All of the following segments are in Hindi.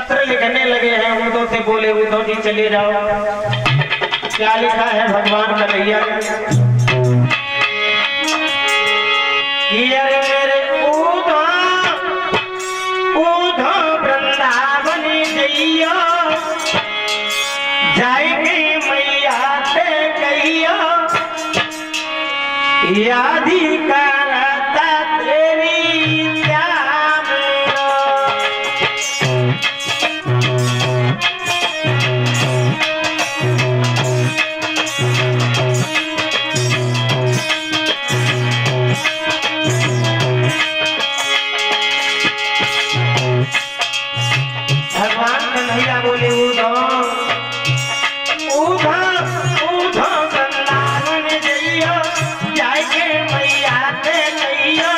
पत्र लिखने लगे हैं। उद्धव से बोले उद्धव जी चले जाओ। क्या लिखा है भगवान कन्हैया कि अरे मेरे उद्धव वृंदावन जइयो जाएंगे मैया से कहियो यादी करता तेरी श्याम भगवान कन्हैया बोले उद्धव वृंदावन जइयो जाके मैया से कहियो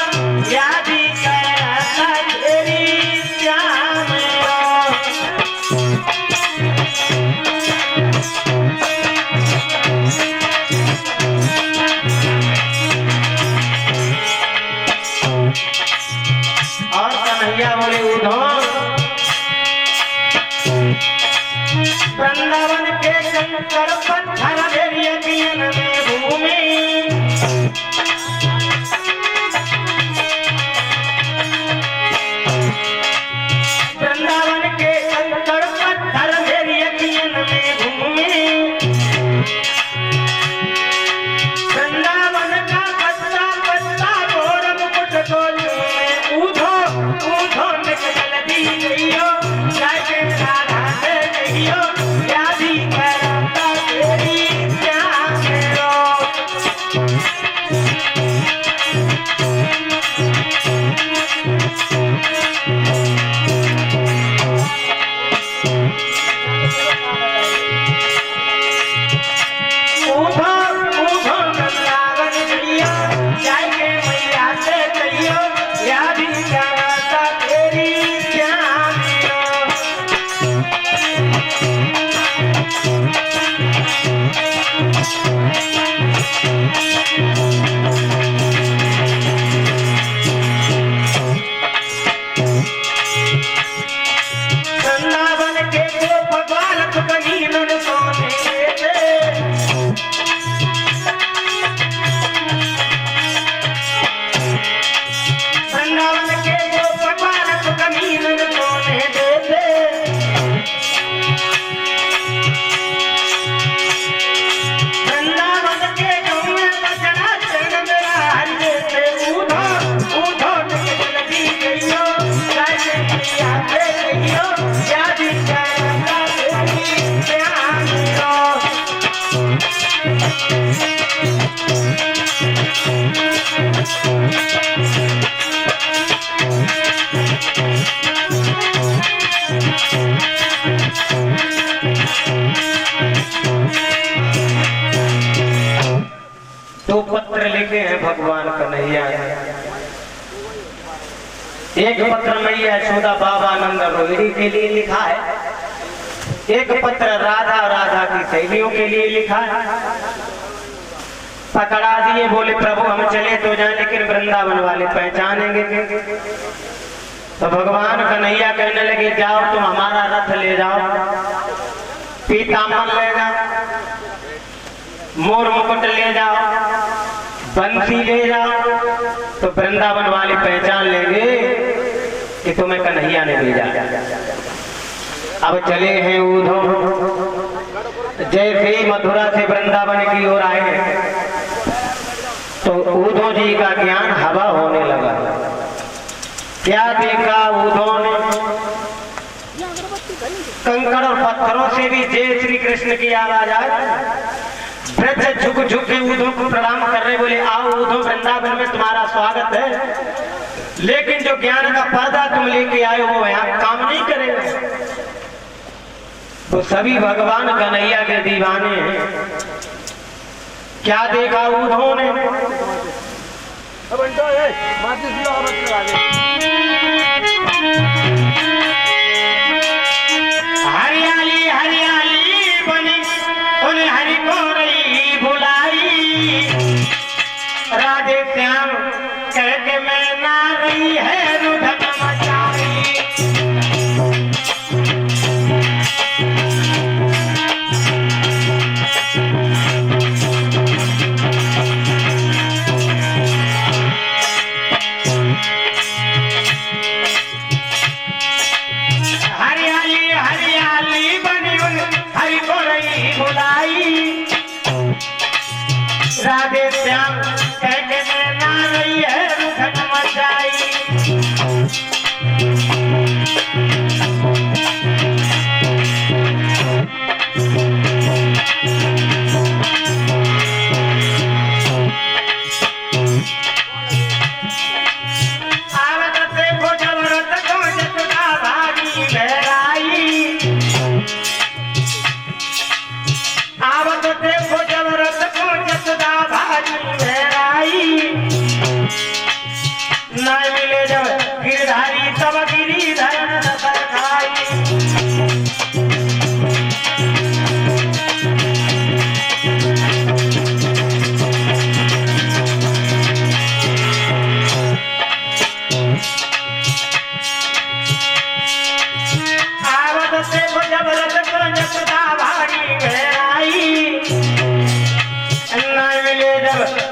यादी करता तेरी श्याम और कन्हैया बोले उद्धव वृंदावन के कंकर पत्थर यकीन में भूमि वृंदावन के कंकर पत्थर यकीन में भूमि वृंदावन का पत्ता पत्ता गोर मुकुट को चूमे उद्धव निकल दी गइयो जाके राधा से कहियो यादी करता तेरी श्याम उद्धव वृंदावन जइयो जाके मैया से कहियो यादी करता तेरी श्याम वृंदावन के गोप बालक कनीन सोने थे वृंदावन के गोप बालक कनीन सोने देते वृंदावन के गाँव में बजना चरण मेरा हरि देते उद्धव निकल दी गइयो जाके मैया से कहियो यादी करता तेरी श्याम दो पत्र लिखे हैं भगवान कन्हैया। एक पत्र मैया यशोदा बाबानंद रोहिणी के लिए लिखा है, एक पत्र राधा राधा की सहेलियों के लिए लिखा है। पकड़ा दिए, बोले प्रभु हम चले तो जाए लेकिन वृंदावन वाले पहचानेंगे। तो भगवान कन्हैया कहने लगे जाओ तुम हमारा रथ ले जाओ, पीताम्बर ले जाओ, मोर मुकुट ले जाओ, बंसी ले जाओ, तो वृंदावन वाले पहचान लेंगे कि तुम्हें कन्हैया ने भेजा। अब चले हैं उद्धव, जैसे ही मथुरा से वृंदावन की ओर आए तो उद्धव जी का ज्ञान हवा होने लगा। क्या देखा उद्धव ने? कंकड़ और पत्थरों से भी जय श्री कृष्ण की आवाज आई। ब्रज झुक झुक के उद्धव को प्रणाम कर रहे, बोले आओ उद्धव वृंदावन में तुम्हारा स्वागत है, लेकिन जो ज्ञान का पर्दा तुम लेके आए हो वो यहाँ काम नहीं करेगा। तो सभी भगवान कन्हैया के दीवाने हैं। क्या देखा उद्धव ने? हरियाली हरियाली बनी उन हरि को रही बुलाई, राधे श्याम कह के मैं ना रही है रुधन मचाई।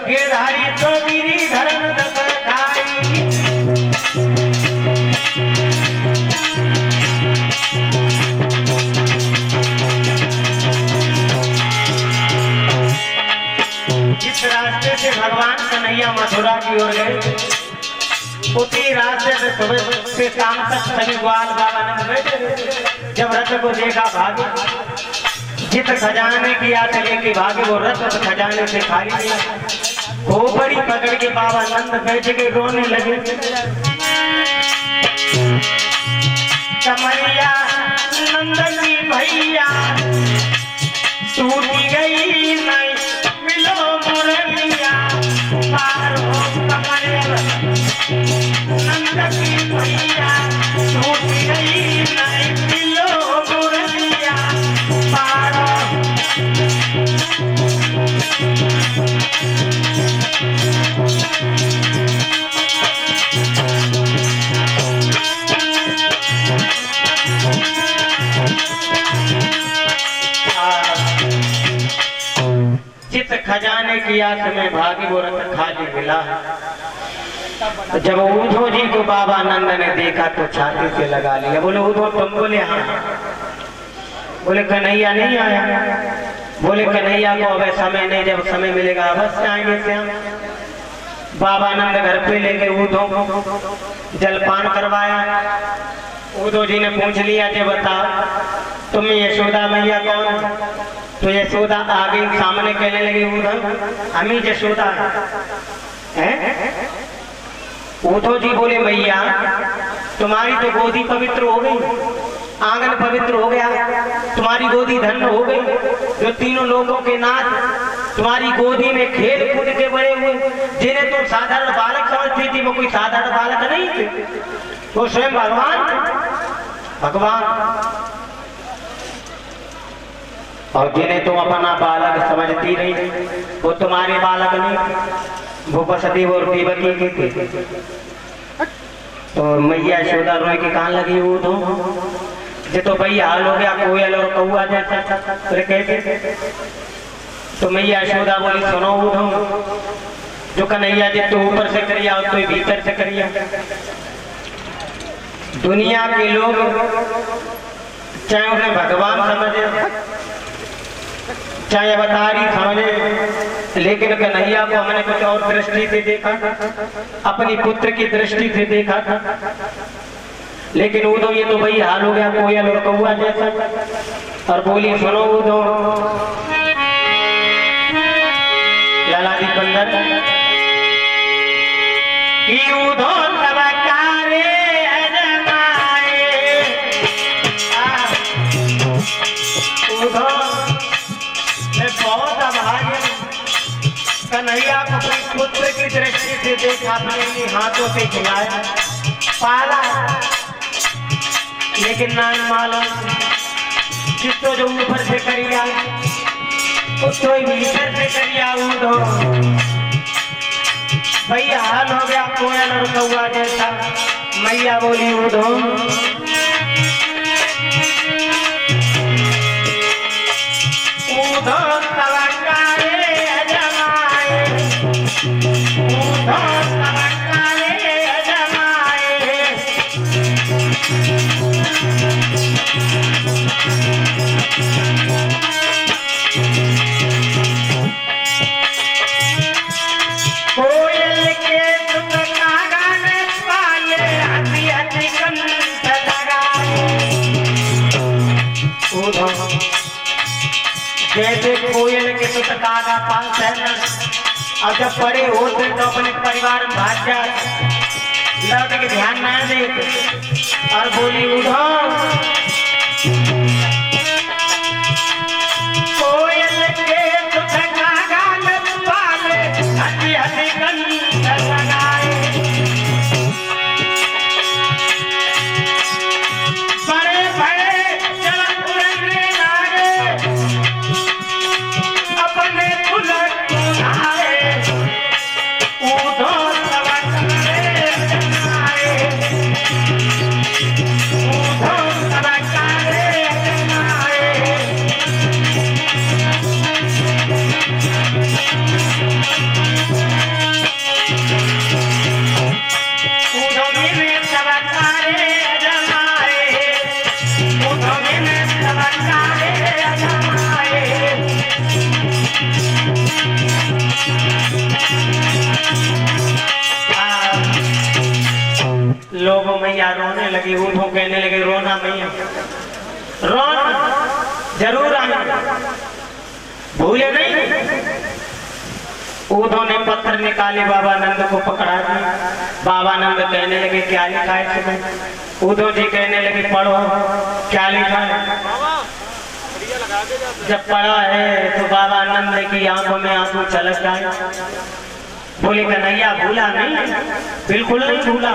गिरधारी तो गिरी धर्म जिस रास्ते से भगवान कन्हैया मथुरा की ओर गए उसी रास्ते से सुबह से शाम तक सभी ग्वाल बाबा ने बैठे। जब रथ को देखा भागे, जित खजाने की आस लेके भागे वो रथ खजाने से खाली दिया। खोपड़ी पकड़ के बाबा नंद बैठ के रोने लगे। कमरिया नंद की भैया टूटी गई नहीं मिलो मुरलिया पारो। कमरिया नंद की भैया टूटी गई नहीं मिलो मुरलिया पारो। चित खजाने की आस में भागी वो रथ खाली मिला। जब उद्धव जी को बाबा नंद ने देखा तो छाती से लगा लिया। बोले उद्धव तुम? बोले हाँ। बोले कन्हैया नहीं आया? बोले कन्हैया को अब समय नहीं, जब समय मिलेगा अवश्य आएंगे श्याम। बाबा नंद घर पे लेके उद्धव को जलपान करवाया। उद्धव जी ने पूछ लिया कि बता तुम यशोदा मैया कौन? तो यशोदा आगे सामने कहने लगी उद्धव हम ही यशोदा हैं। उद्धव जी बोले मैया तुम्हारी तो गोदी पवित्र हो गई, आंगन पवित्र हो गया, तुम्हारी गोदी धन्य हो गई। जो तीनों लोगों के नाथ तुम्हारी गोदी में खेल कूद के बड़े हुए, जिन्हें तुम साधारण बालक समझती थी वो कोई साधारण बालक नहीं थे, वो स्वयं भगवान। और जिन्हें तुम अपना बालक समझती रही वो तुम्हारे बालक नहीं, वो वसुदेव और देवकी के थे। तो मैया यशोदा रोए के कान लगी उद्धव तो भाई हाल हो गया कोयल और कौआ जैसा कैसे। तो मैया यशोदा बोली सुनो उद्धव, जो कन्हैया जी तो ऊपर से करिया तो भीतर से करिया। दुनिया के लोग चाहे उन्हें भगवान समझे चाहे अवतारी समझे, लेकिन कन्हैया को हमने कुछ और दृष्टि से देखा, अपनी पुत्र की दृष्टि से देखा था। लेकिन उद्धव ये तो भाई हाल हो गया कोयल और कौआ जैसा। और बोली सुनो उद्धव, लाला जी बंदर कि उद्धव कन्हैया को अपने पुत्र की दृष्टि से देखा, अपने हाथों से खिलाया पाला, लेकिन ना मालूम जिसको जो ऊपर से करिया उसको भीतर से करिया। उद्धव भैया हाल हो गया कोयल और कौआ जैसा। मैया बोली उद्धव कोयल के तुम कागन पाले हंसी हंसी कंठ लगा। पास है ना, और जब बड़े होते तो अपने परिवार में भाग जाए, लौट के ध्यान ना दे और बोली उठो कोयल के सुख का गान पावे, हंसी हंसी कंठ लगाए, बड़े बड़े जल उड़ने लागे, अपने दुल्हन को लाए, ऊधो तबकारे जमाए, ऊधो तबकारे जमाए। ऊधो में तबकारे जमाए, ऊधो में तबकारे जमाए। लोग मैया रोने लगी, ऊँटों कहने लगे रोना मैया, रोना जरूर आना, भूले नहीं। ऊँटों ने पत्थर निकाले, बाबा नंद को पकड़ा दिया। बाबा नंद कहने लगे क्या लिखा है तुम्हें? ऊँटों जी कहने लगे पढ़ो क्या लिखा है। जब पढ़ा है तो बाबा नंद की आंखों में आंसू छलक जाए, बोले कन्हैया भूला नहीं, बिल्कुल नहीं भूला,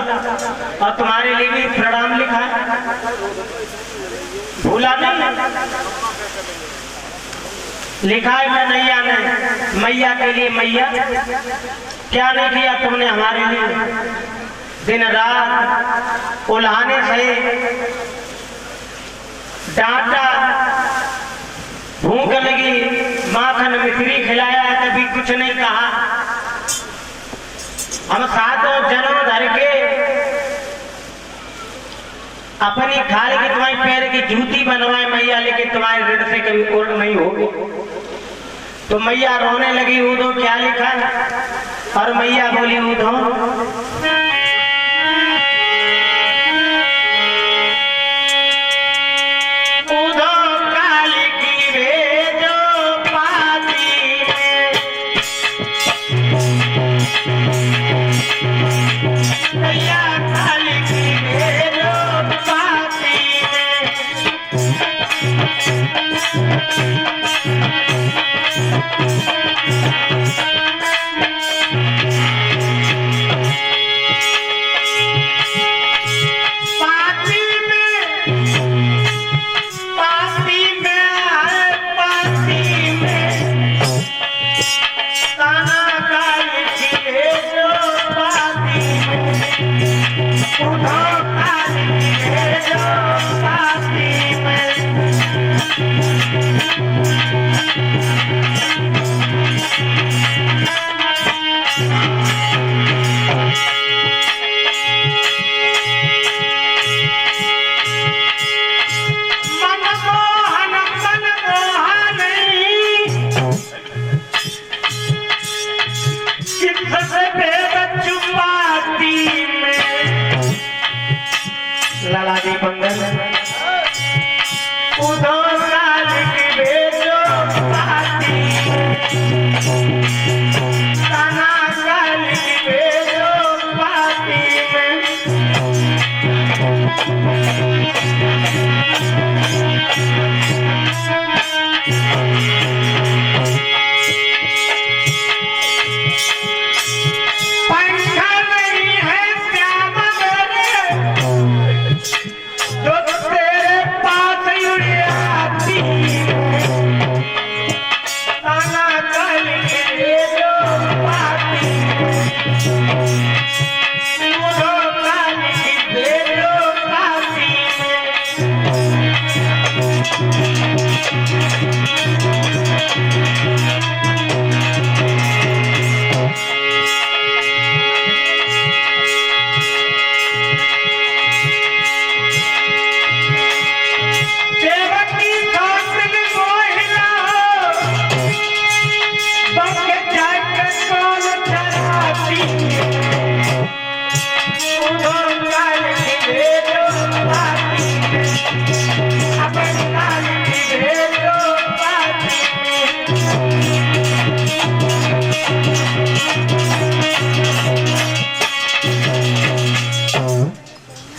और तुम्हारे लिए भी प्रणाम लिखा है, भूला नहीं। लिखा है कन्हैया ने मैया के लिए, मैया क्या नहीं किया तुमने हमारे लिए, दिन रात उल्हाने से डांटा, भूख लगी माखन मिश्री खिलाया है तभी कुछ नहीं कहा। हम सातों जन्म धर के अपनी खाल की तुम्हारे पैर की जूती बनवाए मैया, लेकिन तुम्हारे ऋण से कभी पूर्ण नहीं होगी। तो मैया रोने लगी, ऊधो क्या लिखा है? और मैया बोली ऊधो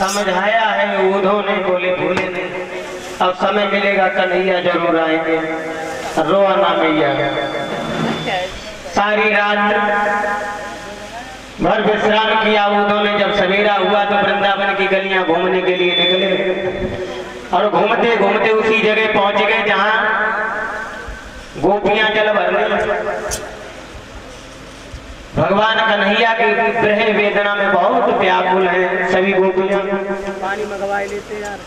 समझाया है उधो ने, बोले भूले नहीं। अब समय मिलेगा कन्हैया जरूर आएंगे, रोना मैया। सारी रात भर विश्राम किया उधो ने। जब सवेरा हुआ तो वृंदावन की गलियां घूमने के लिए निकले और घूमते घूमते उसी जगह पहुंच गए जहां गोपियां जल भरने। भगवान कन्हैया की विरह वेदना में बहुत व्याकुल है सभी गोपियां। पानी मंगवा लेते यार,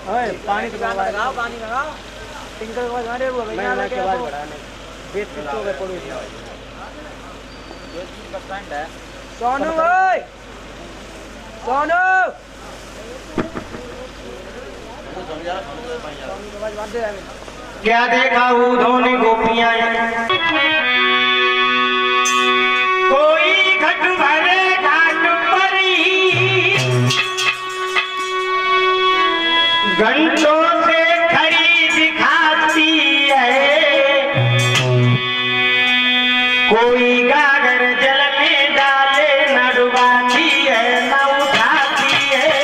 ओए पानी तो लगाओ, पानी लगाओ, टिंकर को लगा दे। वो भैया ना के आवाज बढ़ाने वेट कितो के पड़ो दिया ये चीज का फ्रेंड है। सोनू ओए सोनू, तो समझा सोनू के आवाज बात दे। क्या देखा उधो ने गोपियां, कोई घट भरे घाट पर ही घंटों से खड़ी दिखाती है, कोई गागर जल में डाले न डुबाती है न उठाती है।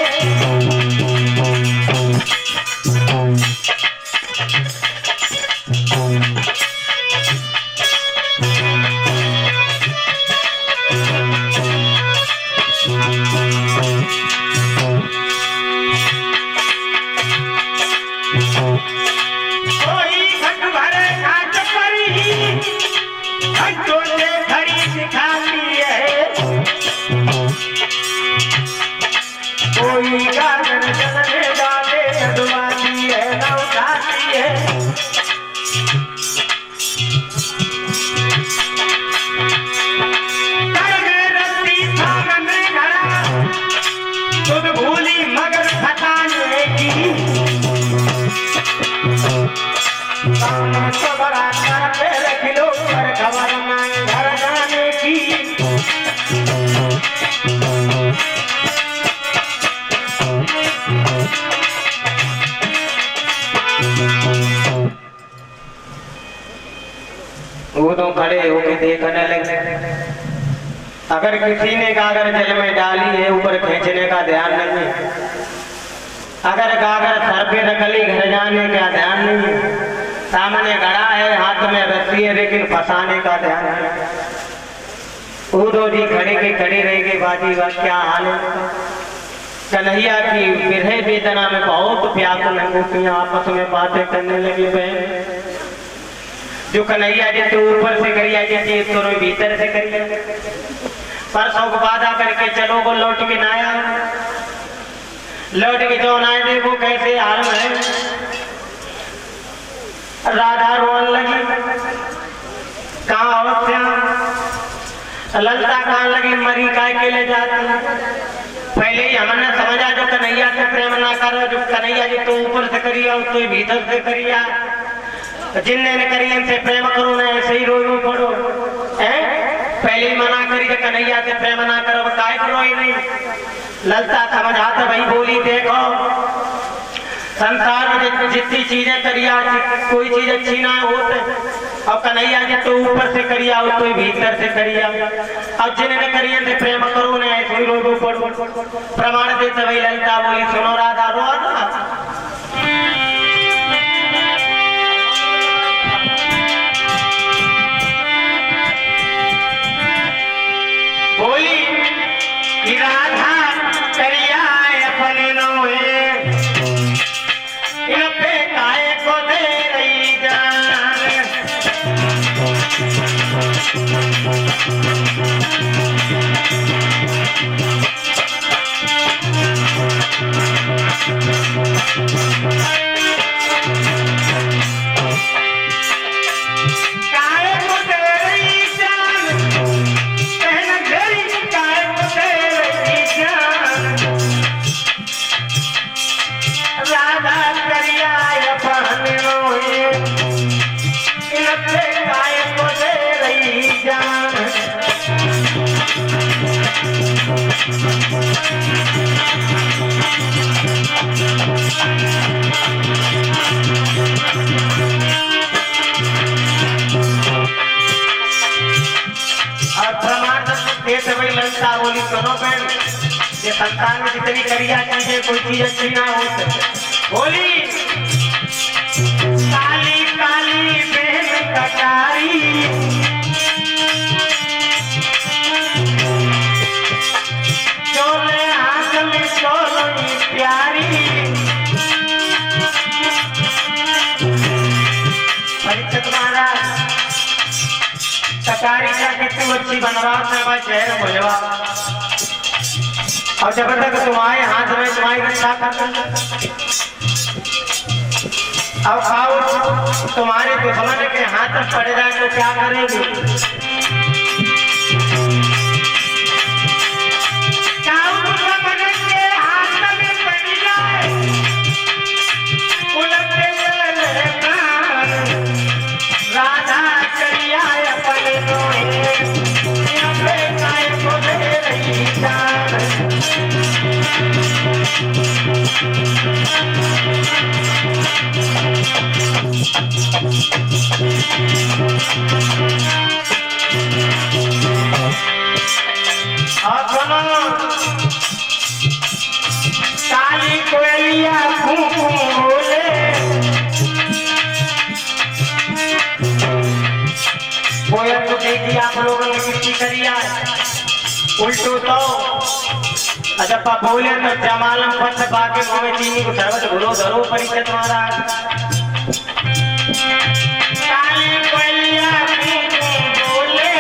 वो तो खड़े होके देखने लगे। अगर किसी ने गागर जल में डाली है ऊपर खींचने का ध्यान नहीं है, अगर गागर सर पे रख ली घर जाने का ध्यान नहीं है, सामने घड़ा है हाथ में रस्सी है लेकिन फंसाने का ध्यान है। उधो जी खड़े के खड़ी रहेगी बाजी बा क्या हाल है। कन्हैया की विरह वेदना में बहुत व्याकुल है। गोपियां आपस में बातें करने लगी। बहन जो कन्हैया जी तो ऊपर से करिया जी तो भीतर से करिया, परसों को वादा करके चलो वो लौट के ना आया, लौट के जो ना देखो कैसे हाल है। राधा रोन लगी, कहाँ हो श्याम, ललता कहाँ लगी, मरी काय के ले जाती। पहले ही हमने समझा जो कन्हैया से प्रेम ना करो, जो कन्हैया जी तो ऊपर से करिया तो भीतर से करिया, जिनने करी इनसे प्रेम करो ना ऐसे ही रो पड़ो। पहले ही मना करी जो कन्हैया से प्रेम ना करो, काय करो ही नहीं। ललता समझा तो भाई बोली देखो संसार में जितनी चीजें करिया कोई चीज अच्छी ना होते, और कन्हैया जी तो ऊपर से करिया हो तो भीतर से करिया, अब जिन्हें करिए से प्रेम करो ना ऐसे ही रो पड़ो। प्रमाण देते भाई ललता बोली सुनो राधा रो बोली राधा करिया अपने नोए इन पे काय को दे रही जान। बोली सुनो बहन ये संसार में जितनी करिया चीजें कोई चीज अच्छी ना हो बोली काली काली बहन कटारी चोले हाथ में चोली प्यारी परीक्षित महाराज कटारी का कितनी अच्छी बनवा शहर भोजवा और जब तक तुम्हारे हाथ में तुम्हारी रक्षा करना अब खाओ तुम्हारे दुश्मन के हाथ में पड़ जाए तो क्या करेंगे राधा करिया अपने काली कोयलिया बोले कोयल तो देखी आप लोगों ने कितनी करिया उल्टो तो अजब बोले तो जमालम पथ बाके में चीनी को धर्म भूलो धरो परिचय तुम्हारा काली कोयलिया बोले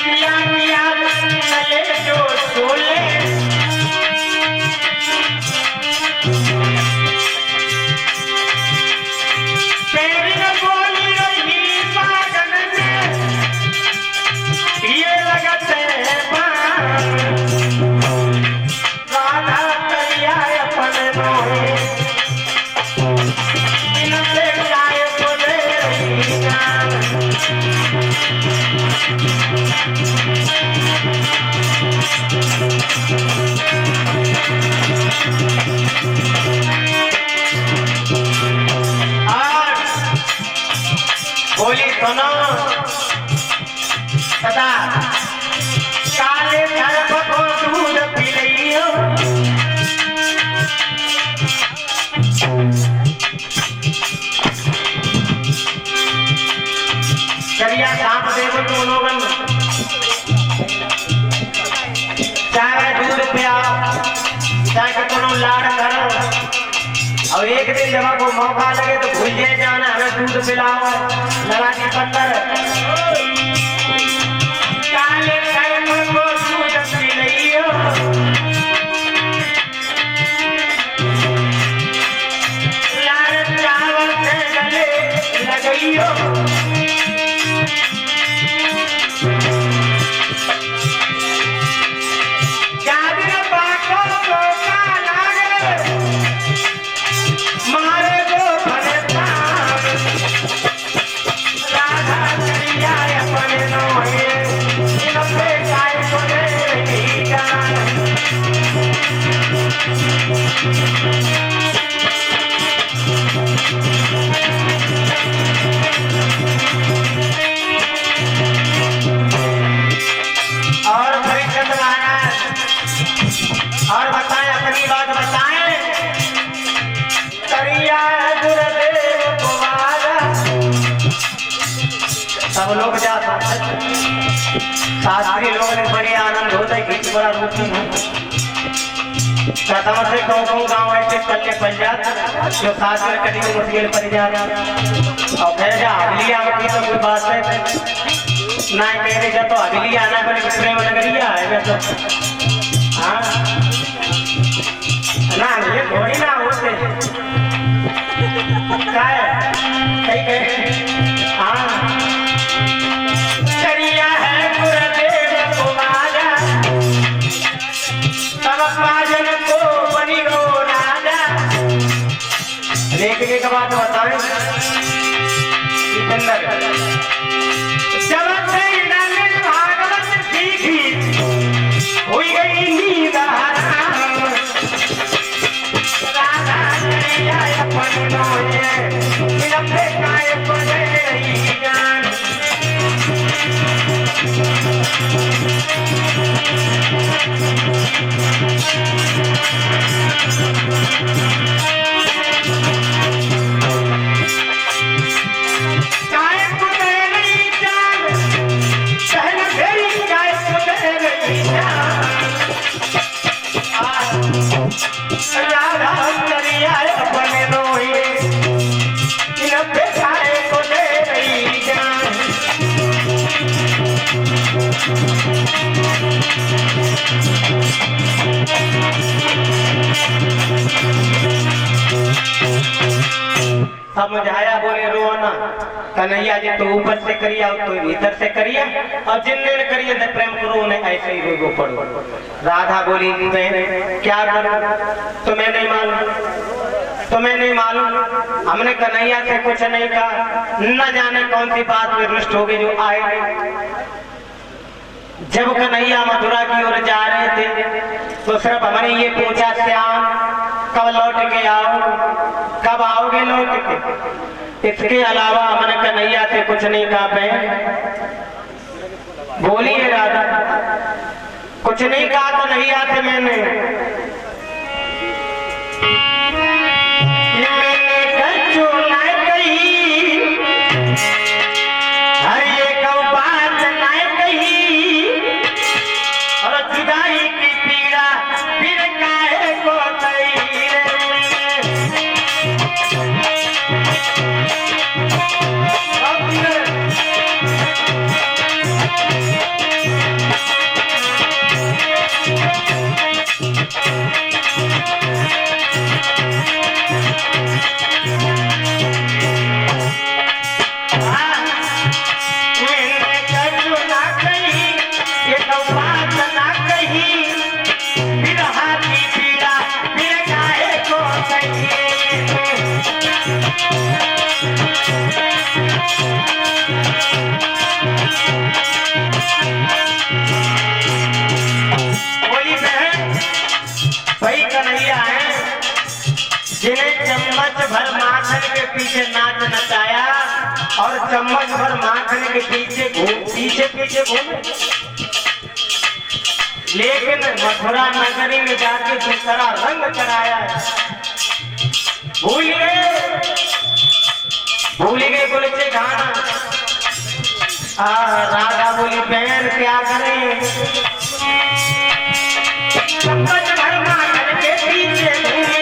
पिया पिया चले जो चोले बोली सुनो सदा काले धर्म को दूध पिलइयो करिया सांप देखो तुम लोगन चाहे दूध पियाओ चाहे तुम लाड़ करो और एक दिन जब आपको मौका लगे तो भूल जाना हमें दूध पिलाओ लगा के पत्थर काले कर्म को दूध पिलाइयो लाड़ चावल से गले लगाइयो और बताएं अपनी बात बताएं करिया गुरुदेव कुमारा सब लोग जाता शास्त्री लोग ने बड़े आनंद होता है कि बड़ा रूटीन है प्रथम से गाँव ऐसे चलने पड़ जाता जो शास्त्र कटी मुश्किल पड़ जाता और फिर जा अगलिया की तो कोई बात है ना कहने जा तो अगली आना पर प्रेम नगरिया है तो हाँ ना ये थोड़ी ना होते क्या है हाँ करिया है गुरुदेव कुमारा तब पाजन को बनी गो राजा देखने के बाद बताएं जब से भागवत सीखी हुई गई नींद राधा ज्ञान समझाया, बोले रो ना कन्हैया जी, तो ऊपर से करिया तो भीतर से करिया, और जिनने करिए तो प्रेम करो उन्हें ऐसे ही रो पड़ो। राधा बोली मैं क्या करूं, तुम्हें नहीं मालूम, तुम्हें नहीं मालूम, हमने कन्हैया से कुछ नहीं कहा, न जाने कौन सी बात में रुष्ट हो गई जो आए। जब कन्हैया मथुरा की ओर जा रहे थे तो सिर्फ हमने ये पूछा, श्याम कब लौट के आओ, कब आओगे लौट के, इसके अलावा हमने कन्हैया से कुछ नहीं कहा। बोलिए राधा, कुछ नहीं कहा कन्हैया से मैंने कछु न कही, हर एक बात न कही, और जुदाई की पीड़ा फिर काहे को कही रे। जिन्हें चम्मच भर माखन के पीछे नाच नचाया और चम्मच भर माखन के पीछे पीछे घूमे, लेकिन मथुरा नगरी में जाके दूसरा रंग कराया। भूल गए बोले गाना। राधा बोली बहन क्या करें, चम्मच भर माखन के पीछे घूमे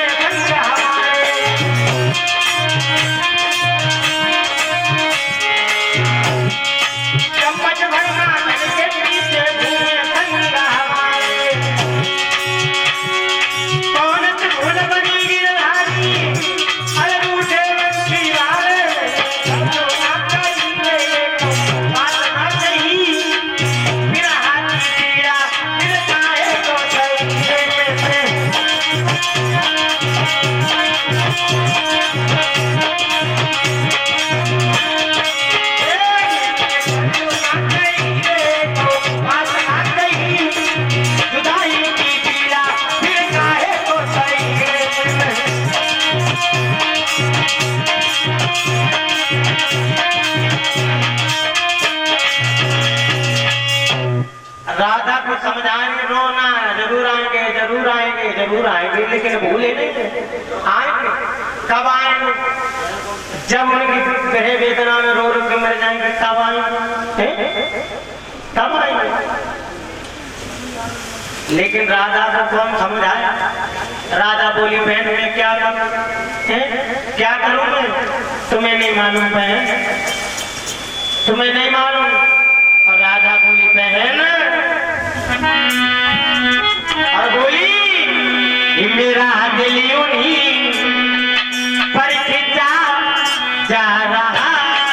राधा को समझाएंगे, रोना जरूर आएंगे, जरूर आएंगे, जरूर आएंगे, लेकिन भूले नहीं आएंगे। कब आएंगे? जब उनकी गृह वेदना में रो रो के मर जाएंगे तब आएंगे, तब आएंगे। लेकिन राधा को कौन समझाया? राधा बोली बहन मैं क्या करूं, क्या करूं मैं, तुम्हें नहीं मालूम बहन, तुम्हें नहीं मालूम। और राधा बोली बहन, और बोली मेरा दिल यूं ही पर खिंचा जा रहा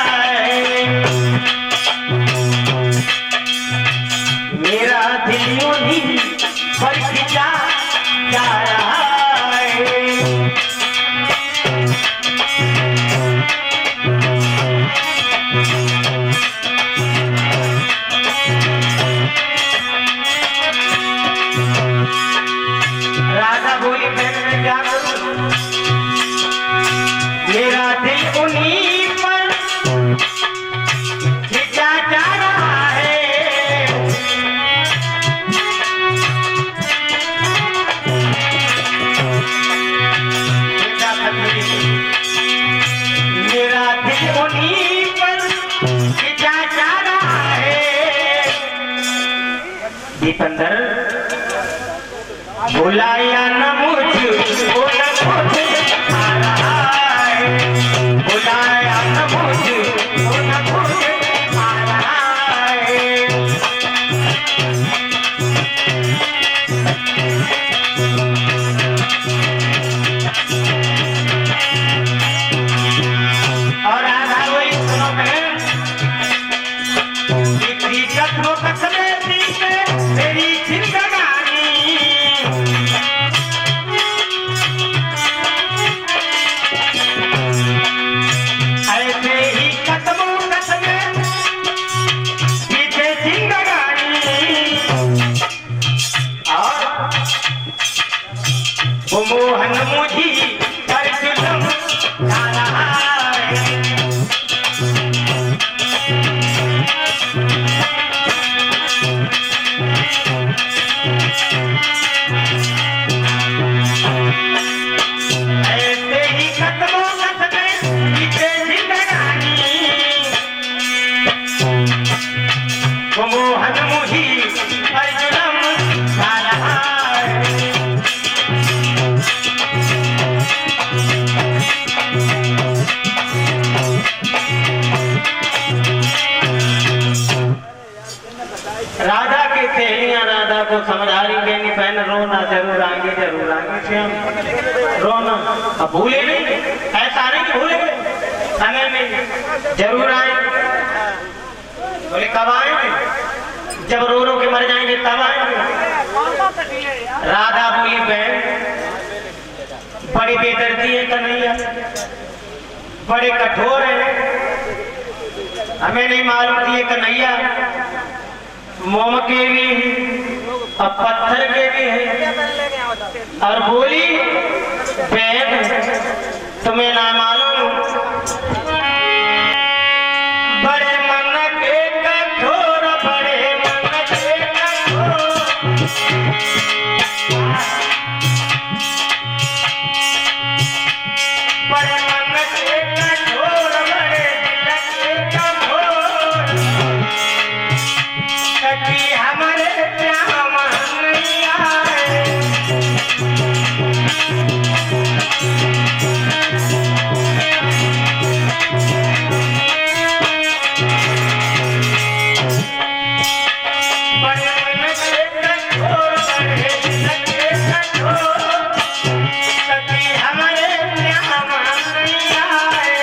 है, मेरा दिल यूं ही पर खिंचा जा रहा है। राधा बोली बहन मैं क्या करूं, मेरा दिल उन्हीं पर खिंचा जा रहा है, मेरा दिल उन्हीं पर खिंचा जा रहा है। दीपंदर बुलाया न मुझको न खुद आ रहा है, बुलाया न मुझको न खुद आ रहा है। मोहन मुझी पर जुल्म ढा रहा है। ऐसे ही कदमों कदमे बीते जिंदगानी, वो मोहन मुझी पर जुल्म ढा रहा है। राधा की सहेलियां राधा को समझा रही कि नहीं बहन रोना जरूर आएंगे श्याम रोना। अब भूले नहीं, ऐसा नहीं कि भूले समय में जरूर आएंगे। बोले कब आएंगे? जब रो रो के मर जाएंगे तब आएंगे। राधा बोली बहन बड़ी बेदर्दी है कन्हैया, बड़े कठोर है, हमें नहीं मालूम थी ये कन्हैया मोम के भी और पत्थर के भी है। और बोली बहन तुम्हें ना मालूम बड़े मन के कठोर, बड़े मन के कठोर, बड़े मन के कठोर, बड़े दिल के कठोर, सखी हमारे श्याम नहीं आए। बड़े मन के कठोर, बड़े दिल के कठोर, सखी हमारे श्याम नहीं आए।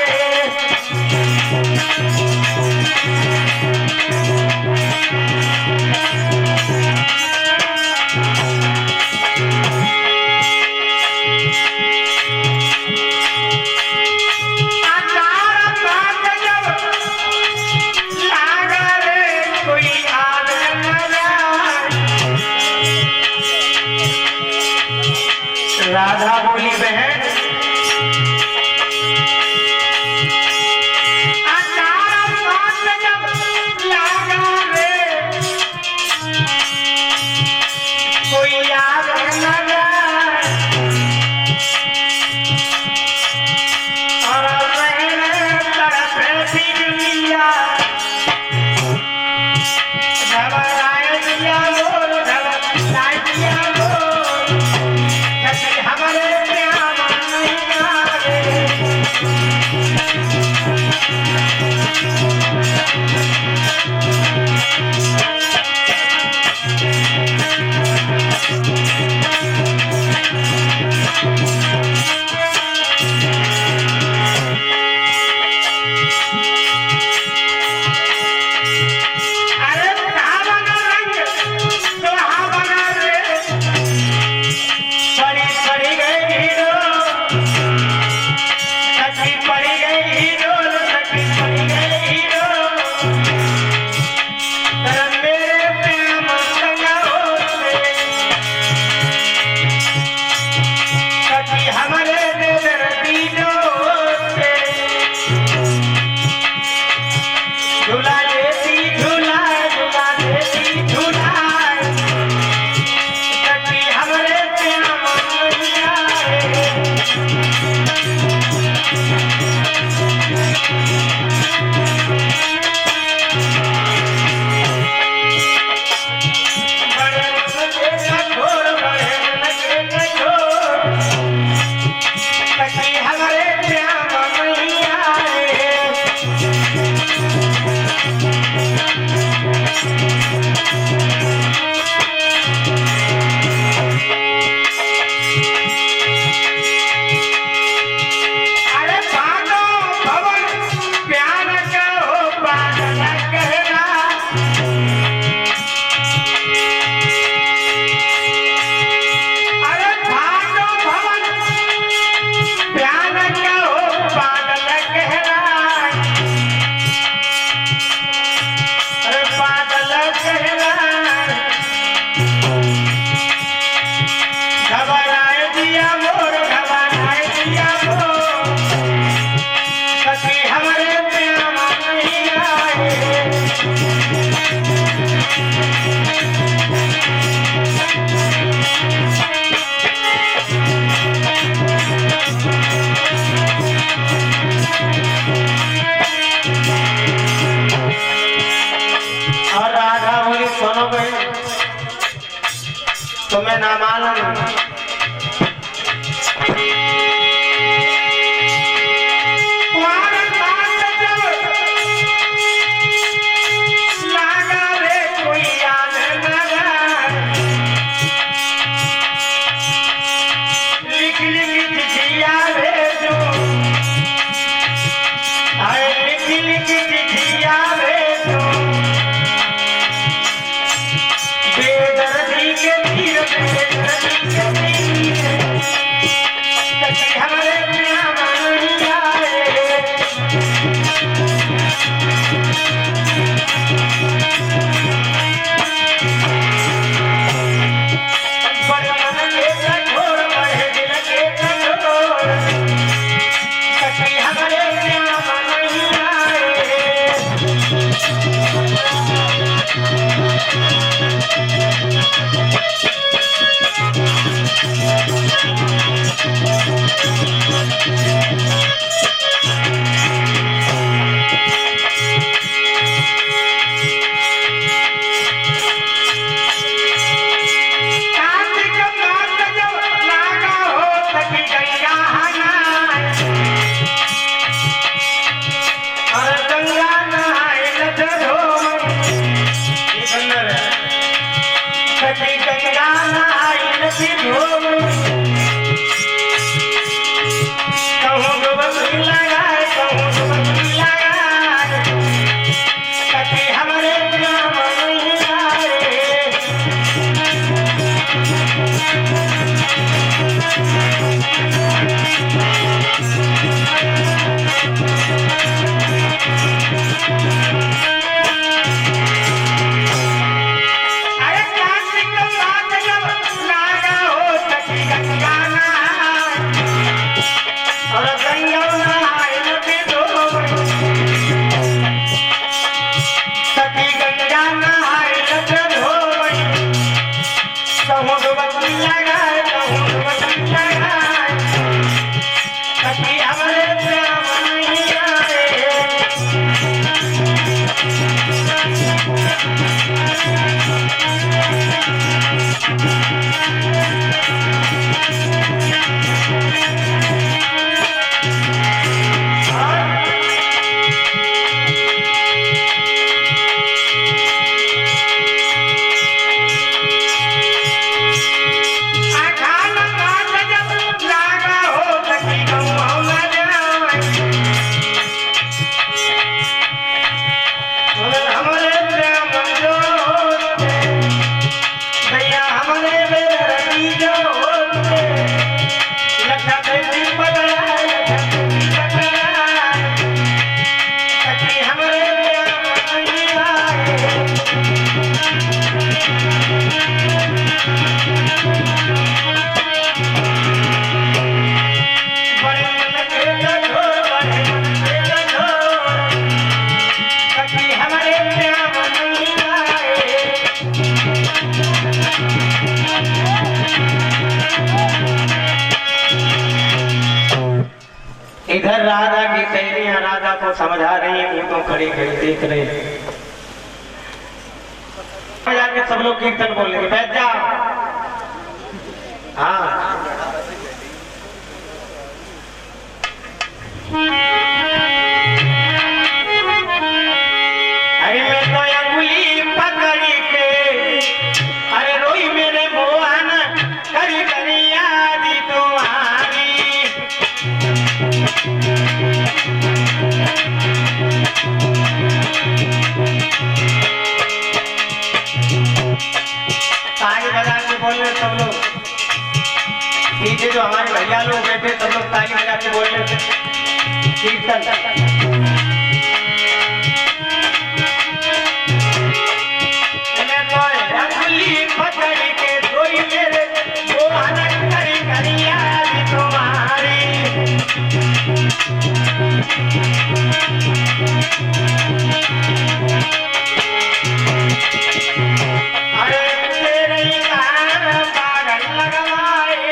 राधा बोली बहन अचार बात जब लागा रे कोई याद न जाए, और रहने तड़पती दुनिया घबराए दिया मोर, घबराए दिया मोर, हमारे श्याम नहीं आए। अरे सावन रंग सुहावना रे, पड़ी गई हीरो, सखी पड़ी गई हीरो, सखी तुम्हें ना मालूम इधर राधा की सहेलियां राधा को समझा रही हैं, वो तो खड़ी खड़ी देख रहे हैं। जाके सब लोग कीर्तन बोलेंगे, बैठ जाओ। हाँ अरे मैं तो अंगुली पकड़ी के अरे रोई मेरे मोहन करी करी याद तुम्हारी। ताली बजा के बोल रहे सब लोग, पीछे जो हमारे भैया लोग बैठे सब लोग ताली बजा के बोल रहे थे कीर्तन। पकड़ के कोई मेरे वो करी करी याद तुम्हारी। अरे तेरे कान पागल लगवाए,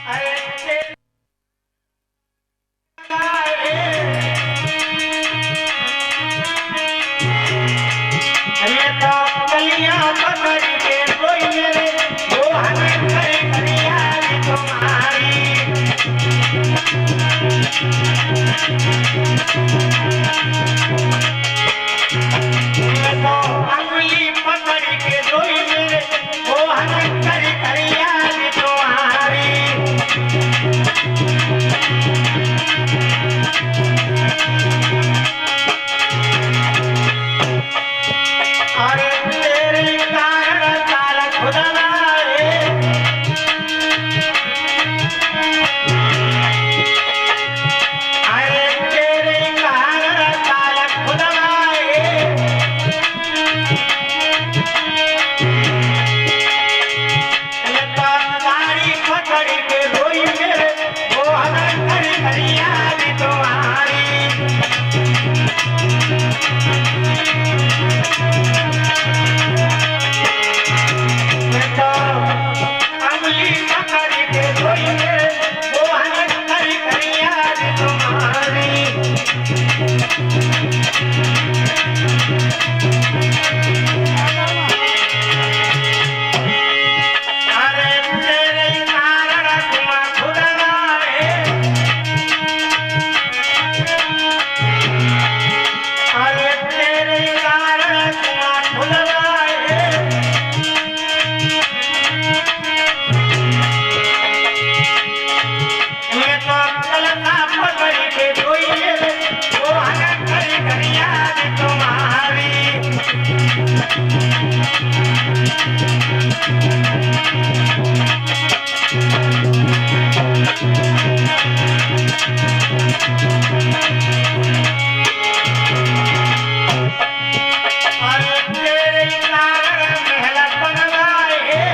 अरे अंगुली पकड़ के रोई मेरे मोहन कर कर याद तुम्हारी। अरे तेरे कारण तारा खुदा लाए, अरे तेरे कारण तारा खुदा लाए। ये तो साड़ी पकड़ के रोई मेरे मोहन कर कर याद तुम्हारी। अंगुली पकड़ के रोई मेरे मोहन कर कर याद तुम्हारी। अरे तेरे कारण तुम खुदा लाए, अरे तेरे कारण तुम खुदा लाए। मैं तो कलता पकड़ के रोई मेरे मोहन कर कर याद तुम्हारी। अरे तेरे कारण महल बनवाए,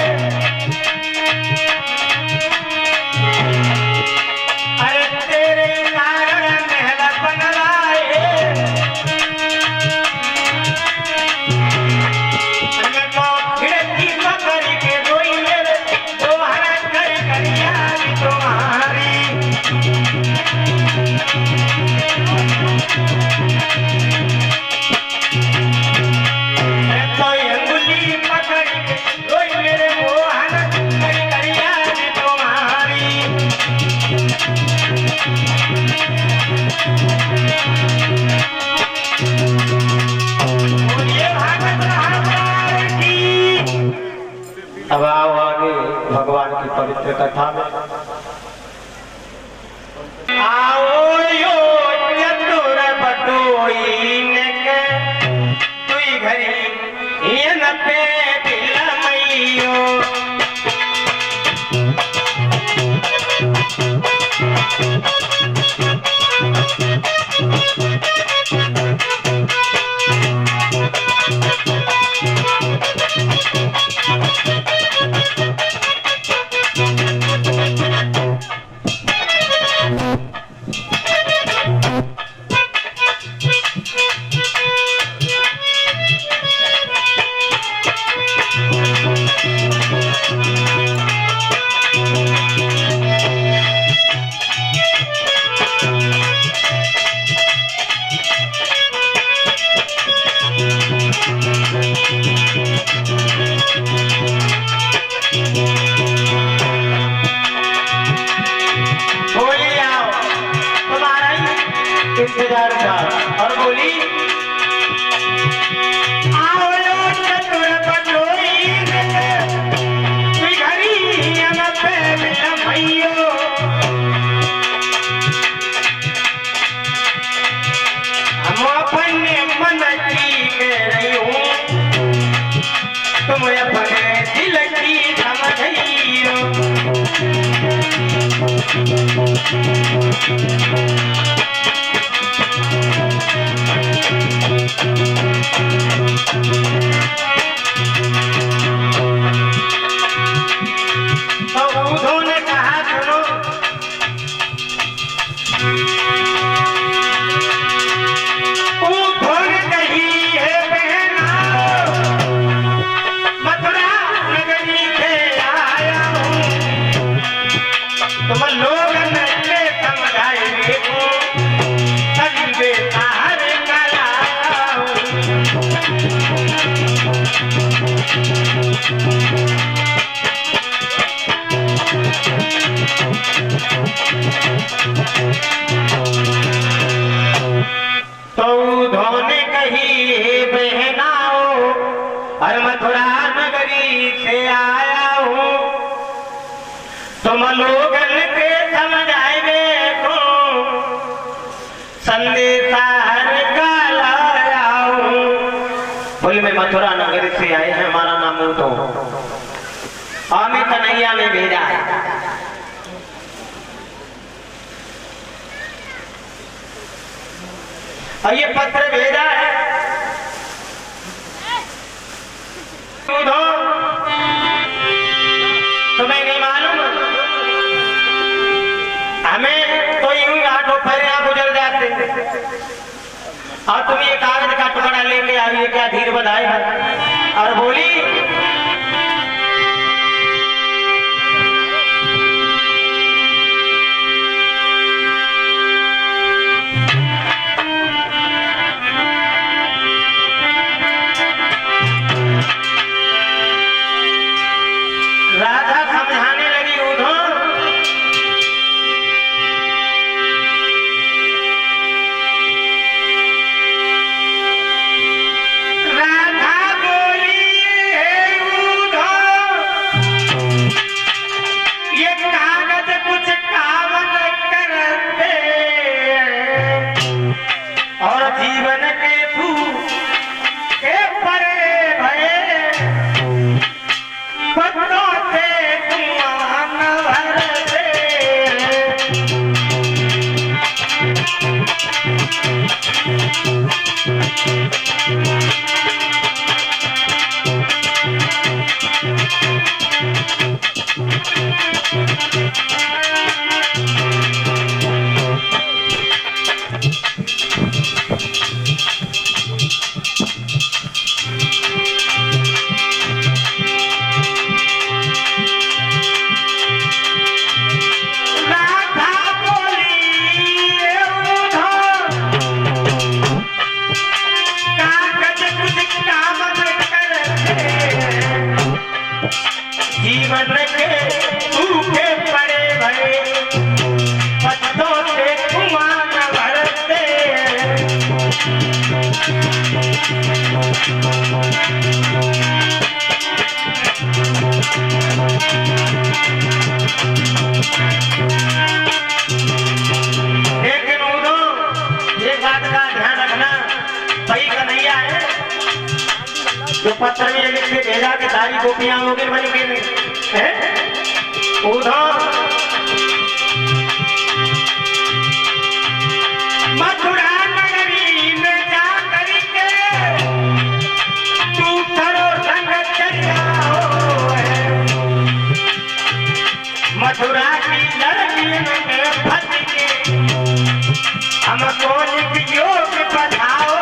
अरे तेरे कारण महल बनवाए। मैं तो खिड़की पकड़ के रोई मेरे मोहन कर कर याद तुम्हारी। मैं तो अंगुली पकड़ के रोई मेरे मोहन कर कर याद तुम्हारी। बोलिए भागवत महापुराण की। अब आओ आगे भगवान की पवित्र कथा में। आओ यो चतुर बटोई ने तुई घरी यन पे बिलमैयो। बोली आओ, तुम्हारा ही इंतजार था। और बोली आओ यो चतुर बटोई ने तुई घरी यन पे बिलमैयो। हम अपने मन की कह रही हूँ, तुम अपने दिल की समझियो। तो उन्होंने कहा सुनो, उन्होंने कही है बहना मथुरा नगरी से आया हूँ। तुम लोग नचले समझाएंगे को सभी बेकार का लाया हूँ। तो धोने कही बहनाओ और मथुरा नगरी से आया हूँ, तुम लोगन के समझाए को संदेशा हर का लाया हूँ। बोले मैं मथुरा नगरी से आए हैं, हमारा नाम उद्धव, हमें कन्हैया ने भेजा है। और ये पत्र भेजा है तुम्हें नहीं मालूम, हमें तो यूं आठों पर यहाँ गुजर जाते और तुम ये कागज का टुकड़ा लेके आई, क्या धीर बधाई है। और बोली राधा समझाने लगी उद्धव, राधा बोली उद्धव ये कागज कुछ काम करते और जीवन के के परे भये पत्रों से तुम भरते। जीवन के भूखे पड़े भये पत्तों से कुमान भरते। लेकिन उद्धव एक बात का ध्यान रखना, भाई कन्हैया है जो पत्र में लिख के भेजा के सारी गोपियां होगी बन के उद्धव मथुरा नगरी में जा करके तू करो संग चलिया मथुरा की लड़की में फंस के हमको योग बताओ।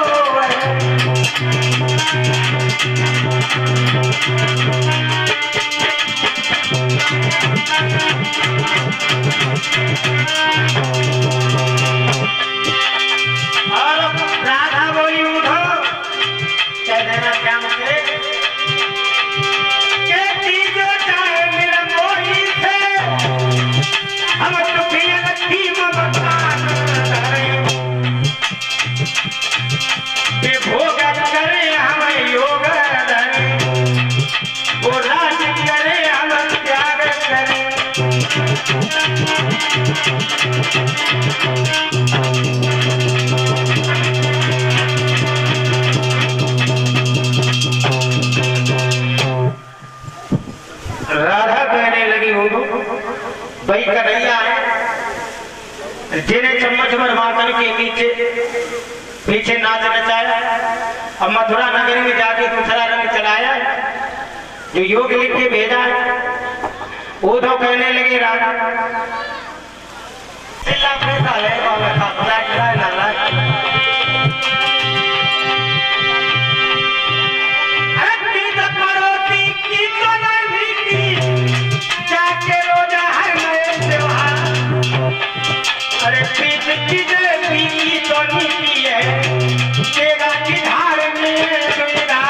और राधा बोली उद्धव कह देना क्या मुझे जो चाहे मेरा मोही से हम तुम्हें रखी ममतान भोग करे हम योग धरे वो राज करे हम त्याग करे। राधा कहने लगी भाई कन्हैया है जिन्हें चम्मच भर माखन के पीछे नाच नचाया अब मथुरा नगरी में जाके दूसरा रंग चलाया जो योग लिख के भेजा। उद्धव कहने लगे राधा अरे पीठ की तो नीति है तेरा की धार में सुविधा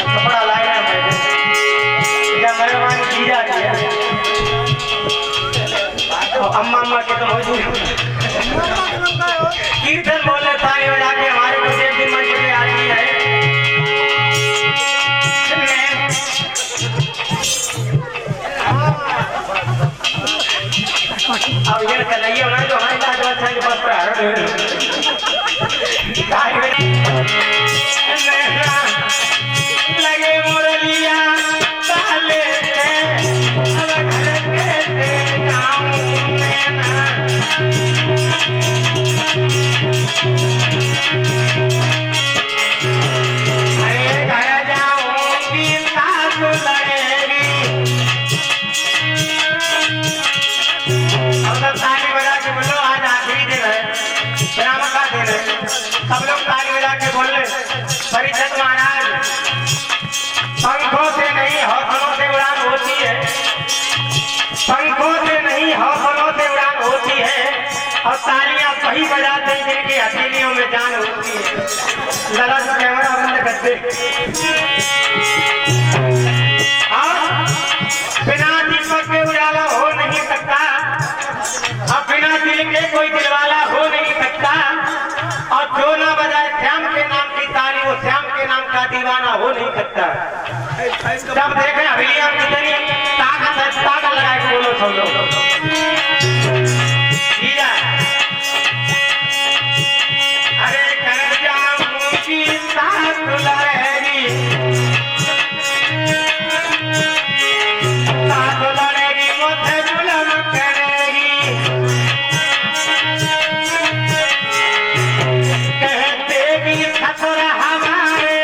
कपड़ा लाया मेहरबानी की जाती है। अम्मा अम्मा के तो मौजूद कीर्तन बोले ताली बजा के हमारे को एक दिन मंच पे आती है। अब ये कन्हैया ना जो हमारे लाज अच्छा के पास पर लगे मुरलिया ताले से अब घर के जाऊं मैं अरे घर जाऊंगी सास लड़ेगी। अब सब ताली बजा के बोलो आज आखिरी दिन है, श्याम का दिन है। सब लोग ताली बजा के बोल रहे परिषद महाराज पंखों से नहीं हौसलों से उड़ान होती है, पंखों से नहीं हौसलों से उड़ान होती है और तालियां वही बजाते हैं जिनकी हथेलियों में जान होती है। लगा तो कैमरा बंद करते। बिना दीपक के उजाला हो नहीं सकता और बिना दिल के कोई दिलवाला हो नहीं सकता और जो ना बजाए श्याम के नाम की ताली वो श्याम के नाम का दीवाना हो नहीं सकता। जब देखे हवेलियां कितनी ताकत लगाए बोलो सब लोग। अरे कर जाऊं की साथ लड़ेगी, साथ लड़ेगी मुझे जुल्म करेगी। कहते भी खतर हमारे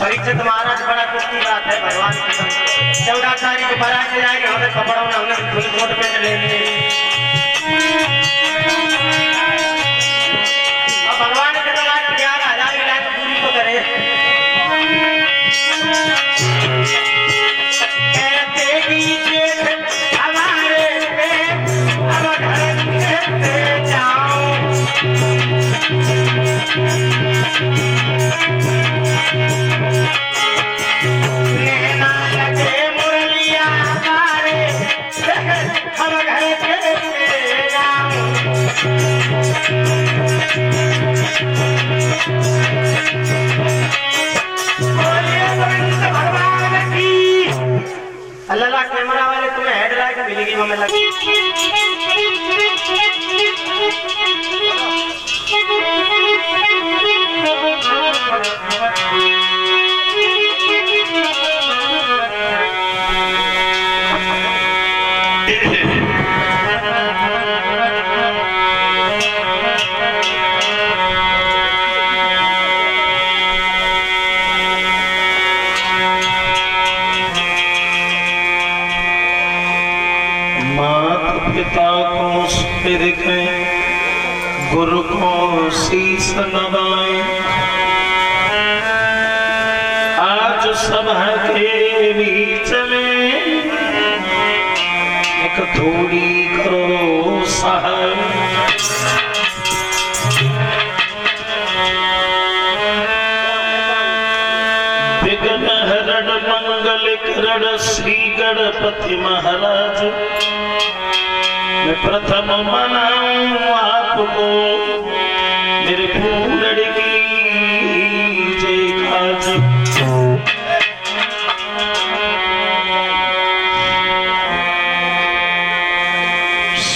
परीक्षित महाराज बड़ा दुख की बात है भगवान की 14 तारीख को बारात से जाएंगे हमें कपड़ों में हमने फुल कोट में चलेंगे और भगवान के तो लाइन 11,000 की लाइन पूरी तो करे। कहते कि जेठ हमारे पे अब घर कहते जाऊं नैना लगे मुरलिया तारे हम घर कहते जाऊं। भगवान की अल्लाह कैमरा वाले तुम्हें हेडलाइट मिलेगी हमें लगी। पिता को सिर के गुरु को शीस नवाए। आज सभा के बीच में थोड़ी करो सहाय। विघ्न हरण मंगल करण श्री गणपति महाराज। मैं प्रथम मनाऊं आपको मेरे फूलड़ की जय काज।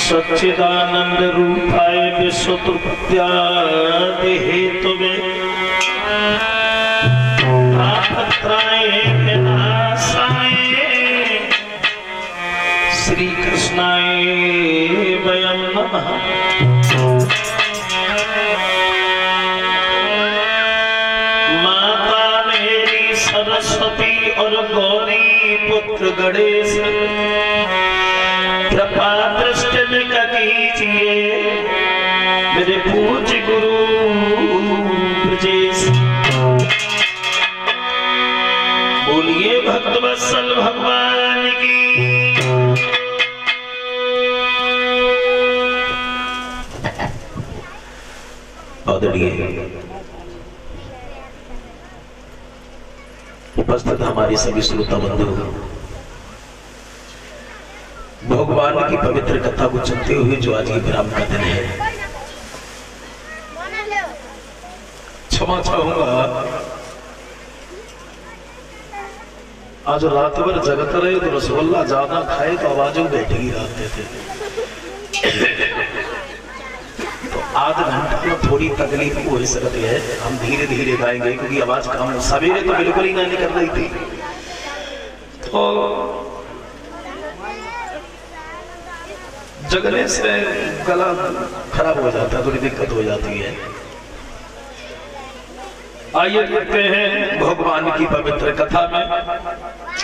सच्चिदानंद रूपाय विश्वोत्पत्त्यादि हेतुवे तापत्रय विनाशाय श्री कृष्णाय वयं नमः। माता मेरी सरस्वती और गौरी पुत्र गणेश कृपा दृष्टि कीजिए मेरे पूज्य गुरु ब्रजेश। बोलिए भक्तवत्सल भगवान की। आदरणीय उपस्थित हमारे सभी श्रोता बंधु, भगवान की पवित्र कथा को चलते हुए जो आज की विराम का दिन है, क्षमा चाहूंगा आज रात भर जगत रहे तो रसगुल्ला ज्यादा खाए तो आवाजों बैठी ही रहते थे। तो आध घंटा में थोड़ी तकलीफ हो सकती है, हम धीरे धीरे गाएंगे क्योंकि आवाज कम। सवेरे तो बिल्कुल ही ना निकल रही थी, तो जगने से गला खराब हो जाता है, थोड़ी दिक्कत हो जाती है। आइए देखते हैं भगवान की पवित्र कथा में।